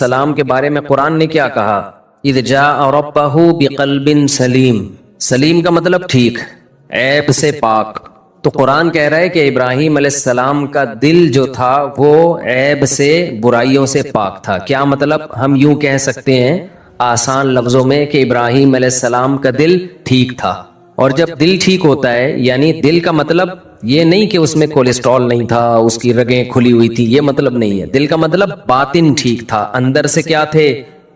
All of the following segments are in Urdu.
السلام کے بارے میں قرآن نے کیا کہا؟ اذ جاء ربہ بقلب سلیم. سلیم کا مطلب ٹھیک، عیب سے پاک. تو قرآن کہہ رہا ہے کہ ابراہیم علیہ السلام کا دل جو تھا وہ عیب سے، برائیوں سے پاک تھا. کیا مطلب؟ ہم یوں کہہ سکتے ہیں آسان لفظوں میں کہ ابراہیم علیہ السلام کا دل ٹھیک تھا. اور جب دل ٹھیک ہوتا ہے یعنی دل کا مطلب یہ نہیں کہ اس میں کولیسٹرول نہیں تھا، اس کی رگیں کھلی ہوئی تھی، یہ مطلب نہیں ہے. دل کا مطلب باطن ٹھیک تھا، اندر سے کیا تھے؟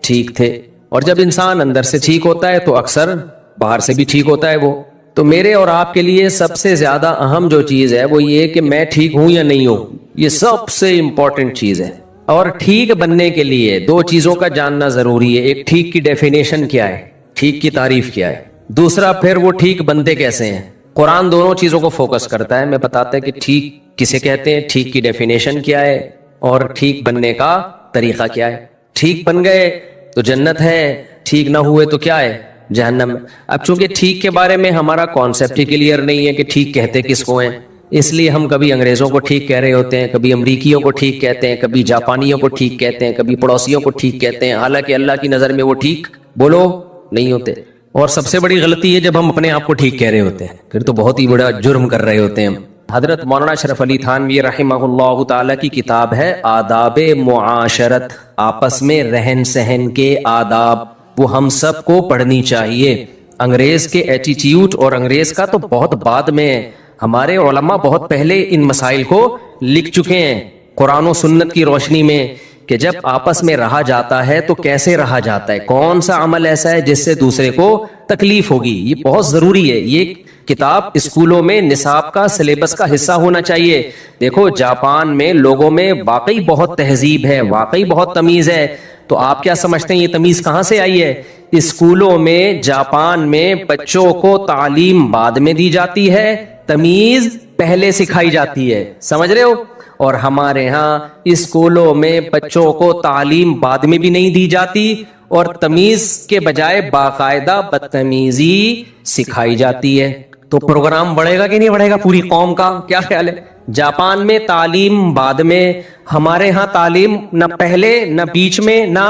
ٹھیک تھے. اور جب انسان اندر سے ٹھیک ہوتا ہے تو اکثر باہر سے بھی ٹھیک ہوتا ہے. وہ تو میرے اور آپ کے لیے سب سے زیادہ اہم جو چیز ہے وہ یہ کہ میں ٹھیک ہوں یا نہیں ہوں. یہ سب سے امپورٹنٹ چیز ہے. اور ٹھیک بننے کے لیے دو چیزوں کا جاننا ضروری ہے. ایک ٹھیک کی ڈیفینیشن کیا ہے، ٹھیک کی تعریف کیا ہے. دوسرا پھر وہ ٹھیک بنتے کیسے ہیں. قرآن دونوں چیزوں کو فوکس کرتا ہے. میں بتاتا ہے کہ ٹھیک کسے کہتے ہیں، ٹھیک کی ڈیفینیشن کیا ہے، اور ٹھیک بننے کا طریقہ کیا ہے. ٹھیک بن گئے تو جنت ہے، ٹھیک نہ ہوئے تو کیا ہے؟ جہنم. اب چونکہ ٹھیک کے بارے میں ہمارا کانسیپٹ ہی کلیئر نہیں ہے کہ ٹھیک کہتے کس کو ہیں، اس لیے ہم کبھی انگریزوں کو ٹھیک کہہ رہے ہوتے ہیں، کبھی امریکیوں کو ٹھیک کہتے ہیں، کبھی جاپانیوں کو ٹھیک کہتے ہیں، کبھی پڑوسیوں کو ٹھیک کہتے ہیں، حالانکہ اللہ کی نظر میں وہ ٹھیک بولو نہیں ہوتے. اور سب سے بڑی غلطی ہے جب ہم اپنے آپ کو ٹھیک کہہ رہے ہوتے ہیں، پھر تو بہت ہی بڑا جرم کر رہے ہوتے ہیں ہم. حضرت مولانا اشرف علی تھانوی رحمہ اللہ تعالی کی کتاب ہے آداب معاشرت، آپس میں رہن سہن کے آداب. وہ ہم سب کو پڑھنی چاہیے. انگریز کے ایٹیٹیوڈ، اور انگریز کا تو بہت بعد میں، ہمارے علماء بہت پہلے ان مسائل کو لکھ چکے ہیں قرآن و سنت کی روشنی میں کہ جب آپس میں رہا جاتا ہے تو کیسے رہا جاتا ہے، کون سا عمل ایسا ہے جس سے دوسرے کو تکلیف ہوگی. یہ بہت ضروری ہے. یہ کتاب اسکولوں میں نصاب کا، سلیبس کا حصہ ہونا چاہیے. دیکھو جاپان میں لوگوں میں واقعی بہت تہذیب ہے، واقعی بہت تمیز ہے. تو آپ کیا سمجھتے ہیں یہ تمیز کہاں سے آئی ہے؟ اسکولوں میں جاپان میں بچوں کو تعلیم بعد میں دی جاتی ہے، تمیز پہلے سکھائی جاتی ہے. سمجھ رہے ہو؟ اور ہمارے ہاں اسکولوں میں بچوں کو تعلیم بعد میں بھی نہیں دی جاتی، اور تمیز کے بجائے باقاعدہ بدتمیزی سکھائی جاتی ہے. تو پروگرام بڑھے گا کہ نہیں بڑھے گا پوری قوم کا؟ کیا خیال ہے؟ جاپان میں تعلیم بعد میں، ہمارے ہاں تعلیم نہ پہلے نہ بیچ میں نہ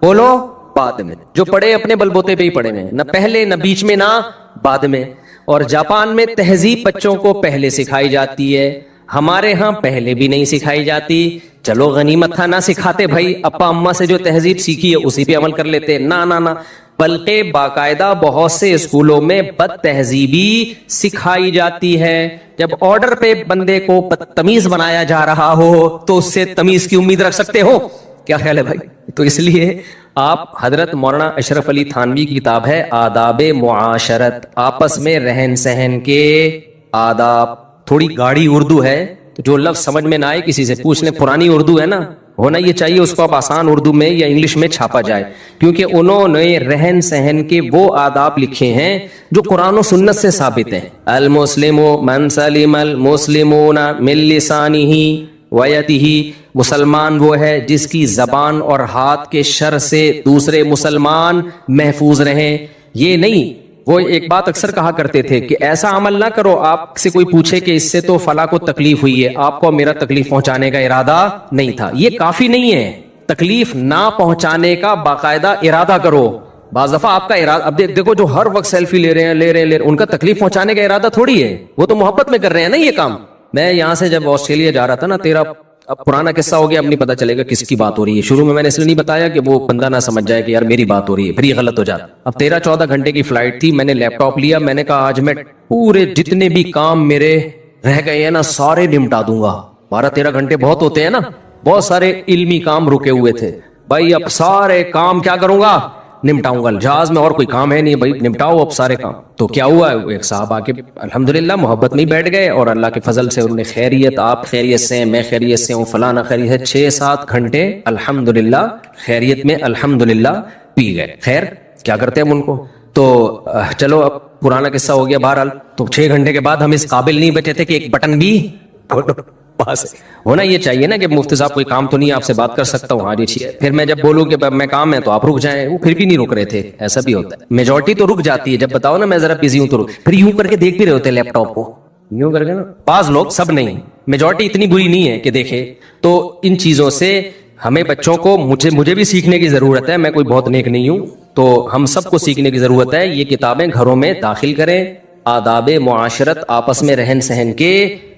بولو بعد میں. جو پڑھے اپنے بلبوتے پہ ہی پڑھے ہیں، نہ پہلے نہ بیچ میں نہ بعد میں. اور جاپان میں تہذیب بچوں کو پہلے سکھائی جاتی ہے، ہمارے ہاں پہلے بھی نہیں سکھائی جاتی. چلو غنیمت تھا نہ سکھاتے بھائی، ابا اما سے جو تہذیب سیکھی ہے اسی پہ عمل کر لیتے. نہ بلکہ باقاعدہ بہت سے اسکولوں میں بد تہذیبی سکھائی جاتی ہے. جب آرڈر پہ بندے کو بدتمیز بنایا جا رہا ہو تو اس سے تمیز کی امید رکھ سکتے ہو؟ کیا خیال ہے بھائی؟ تو اس لیے آپ حضرت مولانا اشرف علی تھانوی کی کتاب ہے آداب معاشرت، آپس میں رہن سہن کے آداب. تھوڑی گاڑی اردو ہے تو جو لفظ سمجھ میں نہ آئے کسی سے پوچھ لیں. پرانی اردو ہے نا، ہونا یہ چاہیے اس کو اب آسان اردو میں یا انگلش میں چھاپا جائے، کیونکہ انہوں نے رہن سہن کے وہ آداب لکھے ہیں جو قرآن و سنت سے ثابت ہیں. المسلم من سلم المسلمون من لسانہ ویدہ، مسلمان وہ ہے جس کی زبان اور ہاتھ کے شر سے دوسرے مسلمان محفوظ رہیں. یہ نہیں، وہ ایک بات اکثر کہا کرتے تھے کہ ایسا عمل نہ کرو آپ سے کوئی پوچھے کہ اس سے تو فلاں کو تکلیف ہوئی ہے، آپ کو میرا تکلیف پہنچانے کا ارادہ نہیں تھا. یہ کافی نہیں ہے، تکلیف نہ پہنچانے کا باقاعدہ ارادہ کرو. بعض دفعہ آپ کا ارادہ، اب دیکھو جو ہر وقت سیلفی لے رہے ہیں ان کا تکلیف پہنچانے کا ارادہ تھوڑی ہے، وہ تو محبت میں کر رہے ہیں نا یہ کام. میں یہاں سے جب آسٹریلیا جا رہا تھا نا، اب پرانا قصہ ہو گیا، اب نہیں پتا چلے گا کس کی بات ہو رہی ہے. شروع میں نے اس لیے نہیں بتایا کہ وہ بندہ نہ سمجھ جائے کہ یار میری بات ہو رہی ہے، پھر یہ غلط ہو جاتا. اب 13-14 گھنٹے کی فلائٹ تھی، میں نے لیپ ٹاپ لیا، میں نے کہا آج میں پورے جتنے بھی کام میرے رہ گئے ہیں نا سارے نمٹا دوں گا. 12-13 گھنٹے بہت ہوتے ہیں نا، بہت سارے علمی کام رکے ہوئے تھے بھائی. اب سارے کام کیا کروں گا؟ نمٹاؤں گا. جہاز میں اور کوئی کام ہے نہیں بھائی، نمٹاؤ اب سارے کام. تو کیا ہوا، ایک صاحب آ کے الحمدللہ محبت میں بیٹھ گئے، اور اللہ کے فضل سے انہوں نے خیریت، آپ خیریت سے ہیں، میں خیریت سے ہوں، فلانا خیریت ہے. 6-7 گھنٹے الحمدللہ خیریت میں الحمدللہ پی گئے. خیر کیا کرتے ہیں ہم ان کو. تو چلو اب پرانا قصہ ہو گیا. بہرحال تو 6 گھنٹے کے بعد ہم اس قابل نہیں بچے تھے کہ ایک بٹن بھی پاس ہونا یہ چاہیے نا کہ مفتی صاحب کوئی کام تو نہیں، آپ سے بات کر سکتا ہوں؟ ہاں جی ٹھیک ہے. پھر میں جب بولوں کہ میں کام ہے تو آپ رک جائیں، وہ پھر بھی نہیں رک رہے تھے. ایسا بھی ہوتا ہے، میجورٹی تو رک جاتی ہے جب بتاؤ نا میں ذرا بزی ہوں تو پھر یوں کر کے دیکھ بھی رہے ہوتے لیپ ٹاپ کو، یوں کر کے نا. بعض لوگ، سب نہیں، میجورٹی اتنی بری نہیں ہے کہ دیکھے. تو ان چیزوں سے ہمیں بچوں کو مجھے بھی سیکھنے کی ضرورت ہے, میں کوئی بہت نیک نہیں ہوں, تو ہم سب کو سیکھنے کی ضرورت ہے. یہ کتابیں گھروں میں داخل کریں. آداب معاشرت, آپس میں رہن سہن کے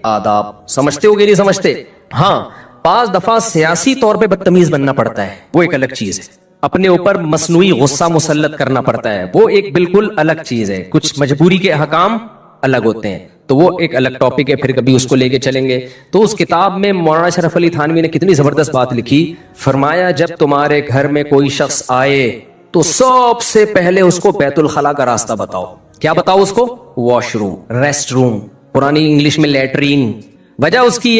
آداب سمجھتے ہو کہ نہیں سمجھتے؟ ہاں, بعض دفعہ سیاسی طور پہ بدتمیز بننا پڑتا ہے, وہ ایک الگ چیز ہے. اپنے اوپر مصنوعی غصہ مسلط کرنا پڑتا ہے, وہ ایک بالکل الگ چیز ہے. کچھ مجبوری کے احکام الگ ہوتے ہیں, تو وہ ایک الگ ٹاپک ہے, پھر کبھی اس کو لے کے چلیں گے. تو اس کتاب میں مولانا اشرف علی تھانوی نے کتنی زبردست بات لکھی. فرمایا جب تمہارے گھر میں کوئی شخص آئے تو سب سے پہلے اس کو بیت الخلا کا راستہ بتاؤ. کیا بتاؤ اس کو؟ واش روم, ریسٹ روم, پرانی انگلش میں لیٹرین. وجہ اس کی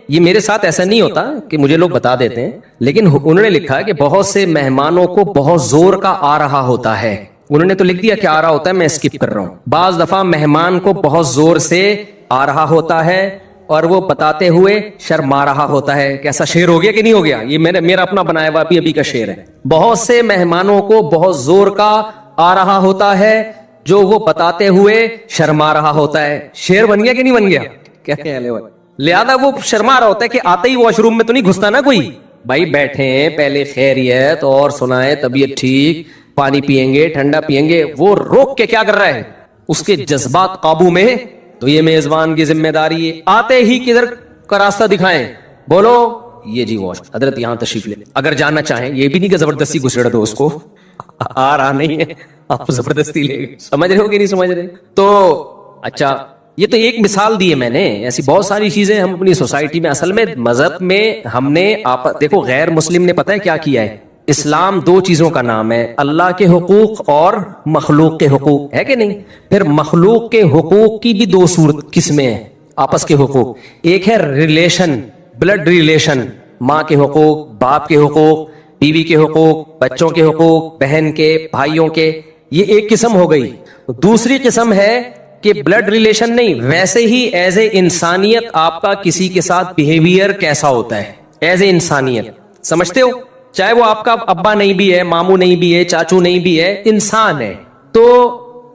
یہ میرے ساتھ ایسا نہیں ہوتا کہ مجھے لوگ بتا دیتے ہیں, لیکن انہوں نے لکھا کہ بہت سے مہمانوں کو بہت زور کا آ رہا ہوتا ہے. انہوں نے تو لکھ دیا کہ آ رہا ہوتا ہے, میں اسکپ کر رہا ہوں. بعض دفعہ مہمان کو بہت زور سے آ رہا ہوتا ہے اور وہ بتاتے ہوئے شرما رہا ہوتا ہے. کیسا شعر ہو گیا کہ نہیں ہو گیا؟ یہ میرا اپنا بنایا ہوا ابھی کا شعر ہے. بہت سے مہمانوں کو بہت زور کا آ رہا ہوتا ہے جو وہ بتاتے ہوئے شرما رہا ہوتا ہے. شعر بن گیا کہ نہیں بن گیا؟ کیا خیال ہے؟ لہذا وہ شرما رہا ہوتا ہے کہ آتے ہی واش روم میں تو نہیں گھستا نا کوئی. بھائی بیٹھے پہلے خیریت اور سنائے, طبیعت ٹھیک, پانی پیئیں گے, ٹھنڈا پیئیں گے. وہ روک کے کیا کر رہا ہے؟ اس کے جذبات قابو میں. تو یہ میزبان کی ذمہ داری ہے, آتے ہی کدھر کا راستہ دکھائیں, بولو یہ جی واش, حضرت یہاں تشریف لے. اگر جاننا چاہیں, یہ بھی نہیں کہ زبردستی گھسڑ دو اس کو, آ رہا نہیں ہے آپ زبردستی لے گئے. سمجھ رہے ہو کہ نہیں سمجھ رہے؟ تو اچھا, یہ تو ایک مثال دی ہے میں نے, ایسی بہت ساری چیزیں ہم اپنی سوسائٹی میں. اصل میں مذہب میں ہم نے دیکھو, غیر مسلم نے پتہ ہے کیا کیا ہے؟ اسلام دو چیزوں کا نام ہے, اللہ کے حقوق اور مخلوق کے حقوق, ہے کہ نہیں؟ پھر مخلوق کے حقوق کی بھی دو صورت قسمیں ہیں, آپس کے حقوق. ایک ہے ریلیشن, بلڈ ریلیشن, ماں کے حقوق, باپ کے حقوق, بیوی کے حقوق, بچوں کے حقوق, بہن کے, بھائیوں کے, یہ ایک قسم ہو گئی. دوسری قسم ہے کہ بلڈ ریلیشن نہیں, ویسے ہی ایز اے انسانیت آپ کا کسی کے ساتھ بیہیویئر کیسا ہوتا ہے, ایز اے انسانیت. سمجھتے ہو؟ چاہے وہ آپ کا ابا نہیں بھی ہے, ماموں نہیں بھی ہے, چاچو نہیں بھی ہے, انسان ہے. تو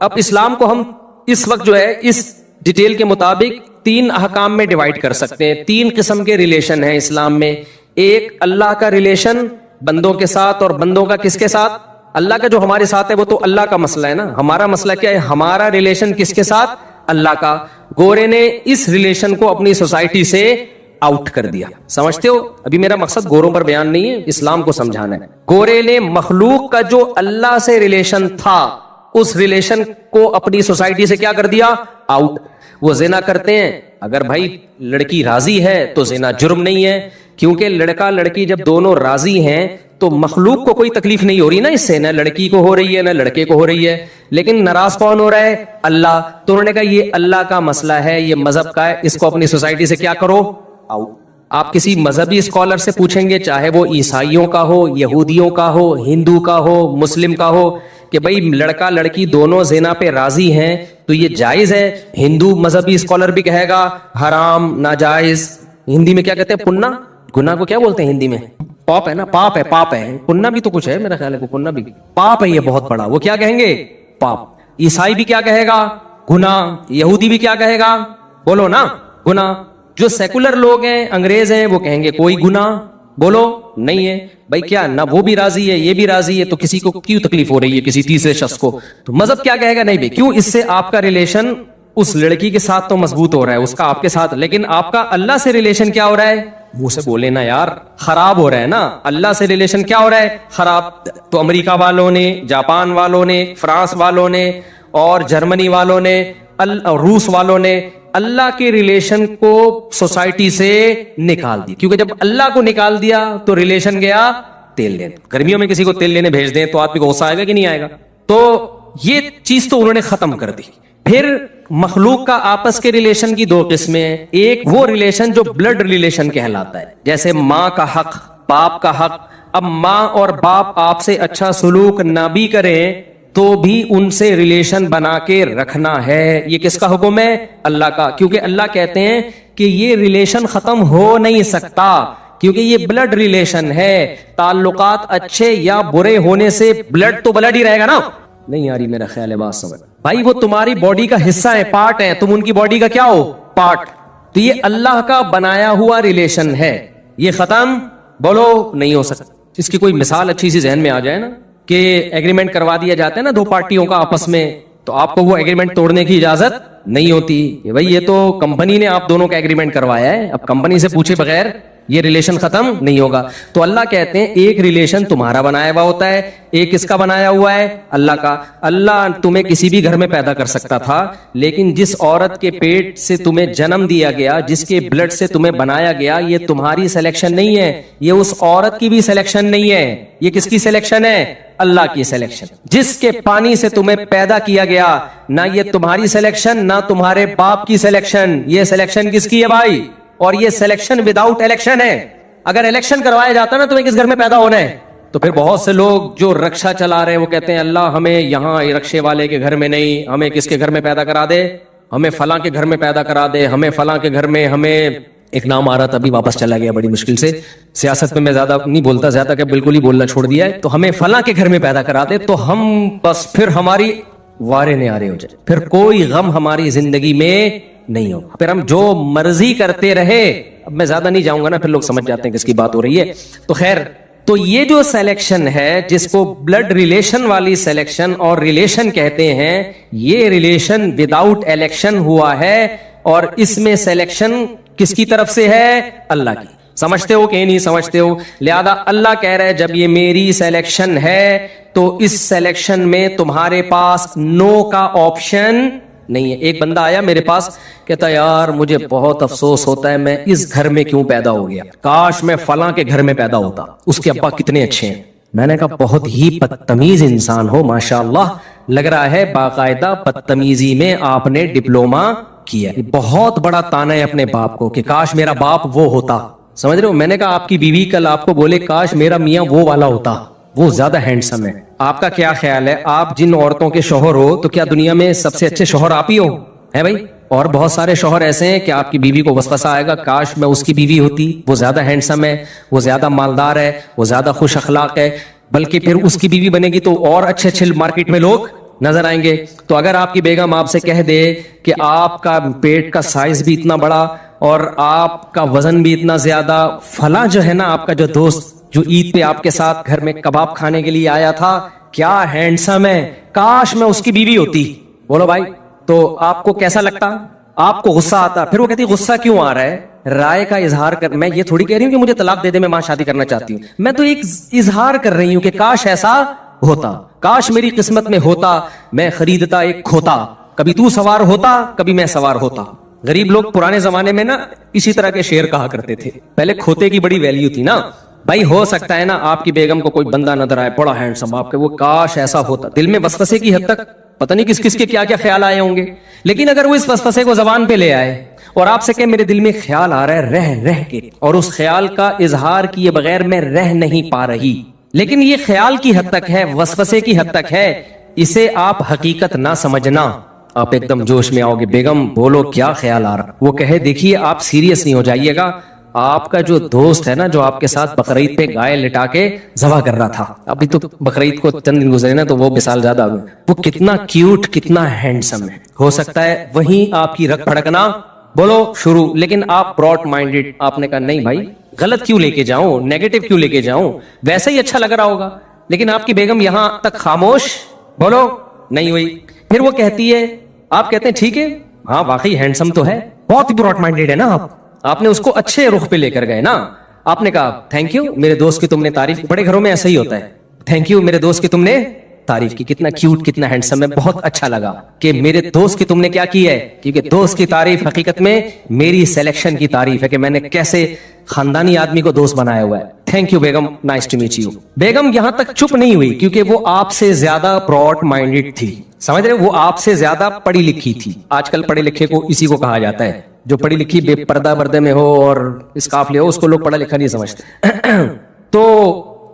اب اسلام کو ہم اس وقت جو ہے اس ڈیٹیل کے مطابق تین احکام میں ڈیوائیڈ کر سکتے ہیں. تین قسم کے ریلیشن ہیں اسلام میں. ایک اللہ کا ریلیشن بندوں کے ساتھ, اور بندوں کا کس کے ساتھ؟ اللہ کا جو ہمارے ساتھ ہے وہ تو اللہ کا مسئلہ ہے نا. ہمارا مسئلہ کیا ہے؟ ہمارا ریلیشن کس کے ساتھ؟ اللہ کا. گورے نے اس ریلیشن کو اپنی سوسائٹی سے آؤٹ کر دیا. سمجھتے ہو؟ ابھی میرا مقصد گوروں پر بیان نہیں ہے, اسلام کو سمجھانا ہے. گورے نے مخلوق کا جو اللہ سے ریلیشن تھا, اس ریلیشن کو اپنی سوسائٹی سے کیا کر دیا؟ آؤٹ. وہ زنا کرتے ہیں, اگر بھائی لڑکی راضی ہے تو زنا جرم نہیں ہے, کیونکہ لڑکا لڑکی جب دونوں راضی ہیں تو مخلوق کو کوئی تکلیف نہیں ہو رہی نا اس سے, نہ لڑکی کو ہو رہی ہے نہ لڑکے کو ہو رہی ہے. لیکن ناراض کون ہو رہا ہے؟ اللہ. تو انہوں نے کہا یہ اللہ کا مسئلہ ہے, یہ مذہب کا ہے, اس کو اپنی سوسائٹی سے کیا کرو؟ آؤٹ. آپ کسی مذہبی اسکالر سے پوچھیں گے, چاہے وہ عیسائیوں کا ہو, یہودیوں کا ہو, ہندو کا ہو, مسلم کا ہو, کہ بھائی لڑکا لڑکی دونوں زنا پہ راضی ہیں تو یہ جائز ہے. ہندو مذہبی اسکالر بھی کہے گا حرام, ناجائز. ہندی میں کیا کہتے ہیں؟ پننا. گناہ کو کیا بولتے ہیں ہندی میں؟ پاپ ہے نا, پاپ ہے, پاپ ہے. پننا بھی تو کچھ ہے میرا خیال ہے, پننا بھی پاپ ہے, یہ بہت بڑا. وہ کیا کہیں گے؟ پاپ. عیسائی بھی کیا کہے گا؟ گناہ. یہودی بھی کیا کہے گا؟ بولو نا, گناہ. جو سیکولر لوگ ہیں, انگریز ہیں, وہ کہیں گے کوئی گناہ بولو نہیں ہے. بھائی کیا نہ وہ بھی راضی ہے یہ بھی راضی ہے, تو کسی کو کیوں تکلیف ہو رہی ہے کسی تیسرے شخص کو؟ تو مذہب کیا کہے گا؟ نہیں بھائی, کیوں؟ اس سے آپ کا ریلیشن اس لڑکی کے ساتھ تو مضبوط ہو رہا ہے, اس کا آپ کے ساتھ, لیکن آپ کا اللہ سے ریلیشن کیا ہو رہا ہے؟ منہ سے بولے نا یار, خراب ہو رہا ہے نا. اللہ سے ریلیشن کیا ہو رہا ہے؟ خراب. تو امریکہ والوں نے, جاپان والوں نے, فرانس والوں نے, اور جرمنی والوں نے, روس والوں نے اللہ کے ریلیشن کو سوسائٹی سے نکال دی. کیونکہ جب اللہ کو نکال دیا تو ریلیشن گیا تیل لینے. گرمیوں میں کسی کو تیل لینے بھیج دیں تو آدمی کو غصہ آئے گا کہ نہیں آئے گا؟ تو یہ چیز تو انہوں نے ختم کر دی. پھر مخلوق کا آپس کے ریلیشن کی دو قسمیں ہیں. ایک وہ ریلیشن جو بلڈ ریلیشن کہلاتا ہے, جیسے ماں کا حق, باپ کا حق. اب ماں اور باپ آپ سے اچھا سلوک نہ بھی کریں تو بھی ان سے ریلیشن بنا کے رکھنا ہے. یہ کس کا حکم ہے؟ اللہ کا. کیونکہ اللہ کہتے ہیں کہ یہ ریلیشن ختم ہو نہیں سکتا, کیونکہ یہ بلڈ ریلیشن ہے. تعلقات اچھے یا برے ہونے سے بلڈ تو بلڈ ہی رہے گا نا. نہیں یاری میرا خیال ہے بات سمجھ. بھائی وہ تمہاری باڈی کا حصہ ہے, پارٹ ہے, تم ان کی باڈی کا کیا ہو؟ پارٹ. تو یہ اللہ کا بنایا ہوا ریلیشن ہے, یہ ختم بولو نہیں ہو سکتا. اس کی کوئی مثال اچھی سی ذہن میں آ جائے نا کہ ایگریمنٹ کروا دیا جاتا ہے نا دو پارٹیوں کا آپس میں, تو آپ کو وہ ایگریمنٹ توڑنے کی اجازت نہیں ہوتی کہ بھائی یہ تو کمپنی نے آپ دونوں کا ایگریمنٹ کروایا ہے, اب کمپنی سے پوچھے بغیر یہ ریلیشن ختم نہیں ہوگا. تو اللہ کہتے ہیں ایک ریلیشن تمہارا بنایا ہوا ہوتا ہے, ایک کس کا بنایا ہوا ہے, اللہ کا. اللہ تمہیں کسی بھی گھر میں پیدا کر سکتا تھا, لیکن جس عورت کے پیٹ سے تمہیں جنم دیا گیا, جس کے بلڈ سے تمہیں بنایا گیا, یہ تمہاری سلیکشن نہیں ہے, یہ اس عورت کی بھی سلیکشن نہیں ہے. یہ کس کی سلیکشن ہے؟ اللہ کی سلیکشن. جس کے پانی سے تمہیں پیدا کیا گیا, نہ یہ تمہاری سلیکشن نہ تمہارے باپ کی سلیکشن, یہ سلیکشن کس کی ہے بھائی؟ اور یہ سلیکشن وداؤٹ الیکشن ہے. اگر الیکشن کروایا جاتا نا تمہیں کس گھر میں پیدا ہونا ہے, تو پھر بہت سے لوگ جو رکشا چلا رہے ہیں وہ کہتے ہیں اللہ ہمیں یہاں رکشے والے کے گھر میں نہیں, ہمیں کس کے گھر میں پیدا کرا دے, ہمیں فلاں کے گھر میں پیدا کرا دے, ہمیں فلاں کے گھر میں. ہمیں ایک نام آ رہا تھا ابھی واپس چلا گیا بڑی مشکل سے, سیاست میں زیادہ نہیں بولتا, زیادہ کہ بالکل ہی بولنا چھوڑ دیا ہے. تو ہمیں فلاں کے گھر میں پیدا کرا دے تو ہم بس پھر ہماری وارے نعرے ہو جائے, پھر کوئی غم ہماری زندگی میں نہیں ہو, پھر ہم جو مرضی کرتے رہے. اب میں زیادہ نہیں جاؤں گا نا, پھر لوگ سمجھ جاتے ہیں کس کی بات ہو رہی ہے. تو خیر, تو یہ جو سلیکشن ہے جس کو بلڈ ریلیشن والی سلیکشن اور ریلیشن کہتے ہیں, یہ ریلیشن وداؤٹ الیکشن ہوا ہے, اور اس میں سلیکشن کس کی طرف سے ہے؟ اللہ کی. سمجھتے ہو کہ نہیں سمجھتے ہو؟ لہذا اللہ کہہ رہا ہے جب یہ میری سلیکشن ہے تو اس سلیکشن میں تمہارے پاس نو کا آپشن نہیں ہے. ایک بندہ آیا میرے پاس, کہتا یار مجھے بہت افسوس ہوتا ہے میں اس گھر میں کیوں پیدا ہو گیا, کاش میں فلاں کے گھر میں پیدا ہوتا, اس کے ابا کتنے اچھے ہیں. میں نے کہا بہت ہی بدتمیز انسان ہو ماشاءاللہ, لگ رہا ہے باقاعدہ بدتمیزی میں آپ نے ڈپلوما کیا. بہت بڑا تانا ہے اپنے باپ کو کہ کاش میرا باپ وہ ہوتا. سمجھ رہے ہو؟ میں نے کہا آپ کی بیوی کل آپ کو بولے کاش میرا میاں وہ والا ہوتا, وہ زیادہ ہینڈسم ہے. آپ کا کیا خیال ہے, آپ جن عورتوں کے شوہر ہو تو کیا دنیا میں سب سے اچھے شوہر آپ ہی ہو؟ ہے بھائی. اور بہت سارے شوہر ایسے ہیں کہ آپ کی بیوی کو وسوسہ آئے گا کاش میں اس کی بیوی ہوتی, وہ زیادہ ہینڈسم ہے, وہ زیادہ مالدار ہے, وہ زیادہ خوش اخلاق ہے, بلکہ پھر اس کی بیوی بنے گی تو اور اچھے اچھے مارکیٹ میں لوگ نظر آئیں گے. تو اگر آپ کی بیگم آپ سے کہہ دے کہ آپ کا پیٹ کا سائز بھی اتنا بڑا اور آپ کا وزن بھی اتنا زیادہ, فلاں جو ہے نا آپ کا جو دوست جو عید پہ آپ کے ساتھ گھر میں کباب کھانے کے لیے آیا تھا, کیا ہینڈسم ہے, کاش میں اس کی بیوی ہوتی. بولو بھائی, تو آپ کو کیسا لگتا؟ آپ کو غصہ آتا. پھر وہ کہتی غصہ کیوں آ رہا ہے, رائے کا اظہار کر. میں یہ تھوڑی کہہ رہی ہوں کہ مجھے طلاق دے دے میں وہاں شادی کرنا چاہتی ہوں, میں تو ایک اظہار کر رہی ہوں کہ کاش ایسا ہوتا, کاش میری قسمت میں ہوتا, میں خریدتا ایک کھوتا, کبھی تو سوار ہوتا کبھی میں سوار ہوتا. غریب لوگ پرانے زمانے میں نا اسی طرح کے شعر کہا کرتے تھے, پہلے کھوتے کی بڑی ویلیو تھی نا. بھائی ہو سکتا ہے نا آپ کی بیگم کو کوئی بندہ نظر آئے بڑا ہینڈسم, آپ کے وہ کاش ایسا ہوتا, دل میں وسوسے کی حد تک پتہ نہیں کس کس کے کیا کیا خیال آئے ہوں گے. لیکن اگر وہ اس وسوسے کو زبان پہ لے آئے اور آپ سے کہ میرے دل میں خیال آ رہا ہے رہ رہ کے, اور اس خیال کا اظہار کیے بغیر میں رہ نہیں پا رہی, لیکن یہ خیال کی حد تک ہے, وسوسے کی حد تک ہے, اسے آپ حقیقت نہ سمجھنا. آپ ایک دم جوش میں آؤ گے, بیگم بولو کیا خیال آ رہا, وہ کہے دیکھیے آپ سیریس نہیں ہو جائیے گا, آپ کا جو دوست ہے نا جو آپ کے ساتھ بقرعید پہ گائے لٹا کے ذبح کر رہا تھا, ابھی تو بقرعید کو چند دن گزرے نا تو وہ مثال زیادہ ہوئی, وہ کتنا کیوٹ کتنا ہینڈسم ہے. ہو سکتا ہے وہیں آپ کی رگ پھڑکنا بولو شروع, لیکن آپ براڈ مائنڈیڈ, آپ نے کہا نہیں بھائی غلط کیوں لے کے جاؤں, نیگیٹو کیوں لے کے جاؤں, ویسے ہی اچھا لگ رہا ہوگا. لیکن آپ کی بیگم یہاں تک خاموش بولو نہیں ہوئی. پھر وہ کہتی ہے, آپ کہتے ہیں ٹھیک ہے ہاں واقعی ہینڈسم تو ہے, بہت ہی براڈ مائنڈیڈ ہے نا آپ نے اس کو اچھے رخ پہ لے کر گئے نا. آپ نے کہا تھینک یو میرے دوست کی تم نے تعریف کی, بڑے گھروں میں ایسا ہی ہوتا ہے, تھینک یو میرے دوست کی تم نے تعریف کی, کتنا کیوٹ کتنا ہینڈسم ہے, بہت اچھا لگا کہ میرے دوست کی تم نے کیا کی ہے, کیونکہ دوست کی تعریف حقیقت میں میری سلیکشن کی تعریف ہے کہ میں نے کیسے خاندانی آدمی کو دوست بنایا ہوا ہے. Thank you Begum, nice to meet you. بیگم یہاں تک چپ نہیں ہوئی کیونکہ وہ آپ سے زیادہ براڈ مائنڈیڈ تھی, سمجھ رہے, وہ آپ سے زیادہ پڑھی لکھی تھی. آج کل پڑھے لکھے کو اسی کو کہا جاتا ہے, جو پڑھی لکھی بے پردہ پردے میں ہو اور اس قافلے ہو, اس کو لوگ پڑھا لکھا نہیں سمجھتے. تو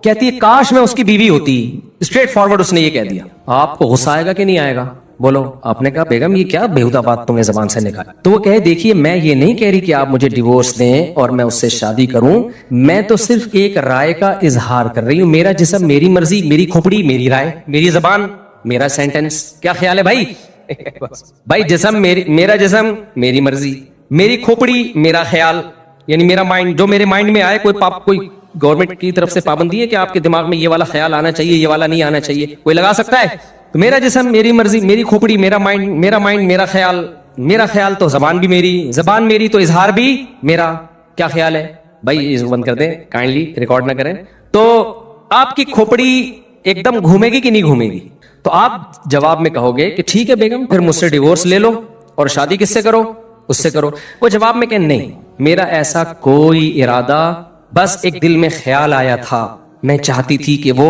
کہتی ہے کاش میں اس کی بیوی ہوتی, اسٹریٹ فارورڈ اس نے یہ کہہ دیا. آپ کو غصہ آئے گا کہ نہیں آئے گا بولو. آپ نے کہا بیگم یہ کیا بےہودہ بات تم نے زبان سے نکالی. تو وہ کہے دیکھیے میں یہ نہیں کہہ رہی کہ آپ مجھے ڈیورس دیں اور میں اس سے شادی کروں, میں تو صرف ایک رائے کا اظہار کر رہی ہوں. میرا جسم میری مرضی, میری کھوپڑی میری رائے, میری زبان میرا سینٹینس. کیا خیال ہے بھائی؟ بھائی جسم میرا جسم میری مرضی, میری کھوپڑی میرا خیال, یعنی میرا مائنڈ, جو میرے مائنڈ میں آئے, کوئی گورنمنٹ کی طرف سے پابندی ہے کہ آپ کے دماغ میں یہ والا خیال آنا چاہیے, یہ والا نہیں آنا چاہیے؟ کوئی لگا سکتا ہے؟ تو میرا جسم, میری مرضی, میری کھوپڑی, میرا مائنڈ, میرا خیال تو زبان بھی میری, زبان میری تو اظہار بھی میرا. کیا خیال ہے بھائی؟ اس کو بند کر دیں کائنڈلی, ریکارڈ نہ کریں. تو آپ کی کھوپڑی ایک دم گھومے گی کہ نہیں گھومے گی؟ تو آپ جواب میں کہو گے کہ ٹھیک ہے بیگم, پھر مجھ سے ڈیورس لے لو اور شادی کس سے کرو؟ اس سے کرو. وہ جواب میں کہ نہیں, میرا ایسا کوئی ارادہ, بس ایک دل میں خیال آیا تھا, میں چاہتی تھی کہ وہ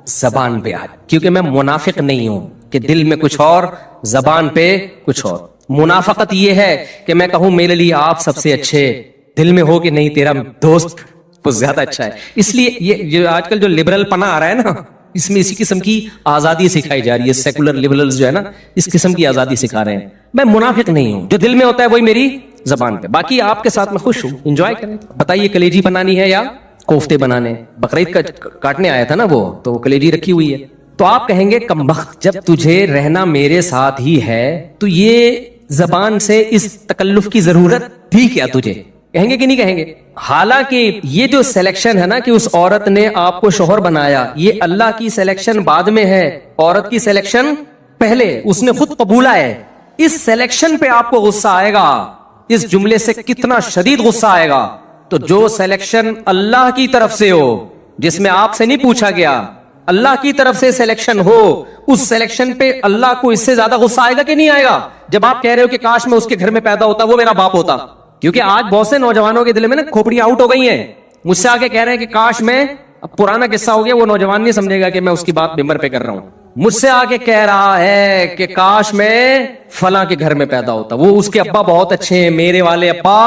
زبان پہ آئے, کیونکہ میں منافق نہیں ہوں کہ دل میں کچھ اور زبان پہ کچھ اور. منافقت یہ ہے کہ میں کہوں میرے لیے آپ سب سے اچھے, دل میں ہو کہ نہیں تیرا دوست وہ زیادہ اچھا ہے. اس لیے یہ آج کل جو لبرل پنا آ رہا ہے نا, اس میں اسی قسم کی آزادی سکھائی جا رہی ہے. سیکولر لبرلز جو ہے نا, اس قسم کی آزادی سکھا رہے ہیں. میں منافق نہیں ہوں, جو دل میں ہوتا ہے وہی میری زبان پہ. باقی آپ کے ساتھ میں خوش ہوں, انجوائے کریں. بتائیے کلیجی بنانی ہے یا کوفتے بنانے؟ بقرعید کا کاٹنے آیا تھا نا وہ, تو وہ کلیجی رکھی ہوئی ہے. تو آپ کہیں گے کمبخت, جب تجھے رہنا میرے ساتھ ہی ہے تو یہ زبان سے اس تکلف کی ضرورت تھی کیا تجھے؟ کہیں گے کہ نہیں کہیں گے؟ حالانکہ یہ جو سلیکشن ہے نا کہ اس عورت نے آپ کو شوہر بنایا, یہ اللہ کی سلیکشن بعد میں ہے, عورت کی سلیکشن پہلے, اس نے خود قبولا ہے. اس سلیکشن پہ آپ کو غصہ آئے گا, اس جملے سے کتنا شدید غصہ آئے گا. تو جو سلیکشن اللہ کی طرف سے ہو, جس میں آپ سے نہیں پوچھا گیا, اللہ کی طرف سے سلیکشن ہو, اس سلیکشن پہ اللہ کو اس سے زیادہ غصہ آئے گا کہ نہیں آئے گا؟ جب آپ کہہ رہے ہو کہ کاش میں اس کے گھر میں پیدا ہوتا, وہ میرا باپ ہوتا. کیونکہ آج بہت سے نوجوانوں کے دل میں نا کھوپڑیاں آؤٹ ہو گئی ہیں, مجھ سے آگے کہہ رہے ہیں کہ کاش میں, اب پرانا قصہ ہو گیا, وہ نوجوان نہیں سمجھے گا کہ میں اس کی بات ممبر پہ کر رہا ہوں. مجھ سے آگے کہہ رہا ہے کہ کاش میں فلاں کے گھر میں پیدا ہوتا, وہ اس کے ابا بہت اچھے ہیں, میرے والے ابا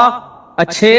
اچھے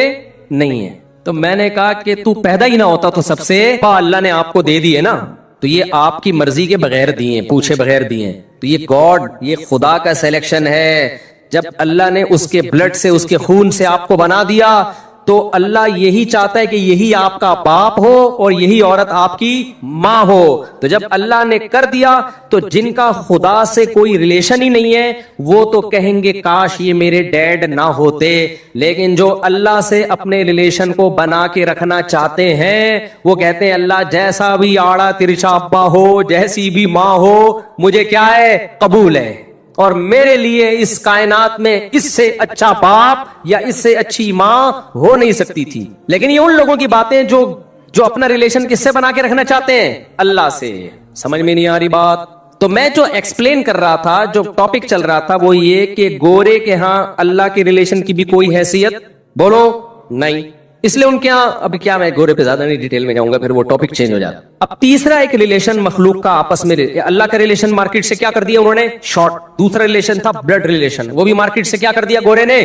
نہیں ہیں. تو میں نے کہا کہ تو پیدا ہی نہ ہوتا تو سب سے اللہ نے آپ کو دے دی ہے نا, تو یہ آپ کی مرضی کے بغیر دیے, پوچھے بغیر دیے. تو یہ گاڈ, یہ خدا کا سلیکشن ہے. جب اللہ نے اس کے بلڈ سے, اس کے خون سے آپ کو بنا دیا, تو اللہ یہی چاہتا ہے کہ یہی آپ کا باپ ہو اور یہی عورت آپ کی ماں ہو. تو جب اللہ نے کر دیا تو جن کا خدا سے کوئی ریلیشن ہی نہیں ہے وہ تو کہیں گے کاش یہ میرے ڈیڈ نہ ہوتے, لیکن جو اللہ سے اپنے ریلیشن کو بنا کے رکھنا چاہتے ہیں وہ کہتے ہیں اللہ جیسا بھی آڑا ترچا ابا ہو, جیسی بھی ماں ہو, مجھے کیا ہے, قبول ہے. اور میرے لیے اس کائنات میں اس سے اچھا باپ یا اس سے اچھی ماں ہو نہیں سکتی تھی. لیکن یہ ان لوگوں کی باتیں جو اپنا ریلیشن کس سے بنا کے رکھنا چاہتے ہیں, اللہ سے. سمجھ میں نہیں آ رہی بات؟ تو میں جو ایکسپلین کر رہا تھا, جو ٹاپک چل رہا تھا, وہ یہ کہ گورے کے ہاں اللہ کے ریلیشن کی بھی کوئی حیثیت بولو نہیں. اس لیے ان کے یہاں, ابھی کیا میں گورے پہ زیادہ نہیں ڈیٹیل میں جاؤں گا, پھر وہ ٹاپک چینج ہو جاتا. اب تیسرا ایک ریلیشن مخلوق کا آپس میں, اللہ کا ریلیشن مارکیٹ سے کیا کر دیا انہوں نے, شارٹ. دوسرا ریلیشن تھا بلڈ ریلیشن, وہ بھی مارکیٹ سے کیا کر دیا گورے نے,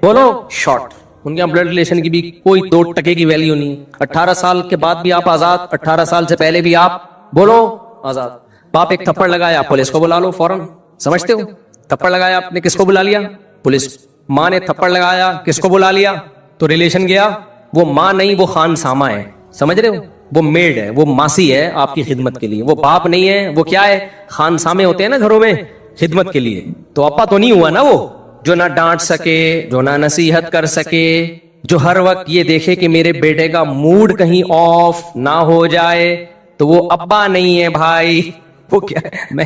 بولو شارٹ. ان کے یہاں بلڈ ریلیشن کی بھی کوئی 2 ٹکے کی ویلیو نہیں. 18 سال کے بعد بھی آپ آزاد, 18 سال سے پہلے بھی آپ بولو آزاد. باپ ایک تھپڑ لگایا, پولیس کو بلا لو فوراً. سمجھتے ہو؟ تھپڑ لگایا آپ نے, کس کو بلا لیا, پولیس. ماں نے تھپڑ لگایا, کس کو بلا لیا, تو ریلیشن گیا. وہ ماں نہیں, وہ خان سامہ ہے. سمجھ رہے ہو؟ وہ میڈ ہے, وہ ماسی ہے آپ کی خدمت کے لیے. وہ باپ نہیں ہے, وہ کیا ہے, خان سامے ہوتے ہیں نا گھروں میں خدمت کے لیے. تو ابا تو نہیں ہوا نا وہ, جو نہ ڈانٹ سکے, جو نہ نصیحت کر سکے, جو ہر وقت یہ دیکھے کہ میرے بیٹے کا موڈ کہیں آف نہ ہو جائے. تو وہ ابا نہیں ہے بھائی, وہ کیا ہے, میں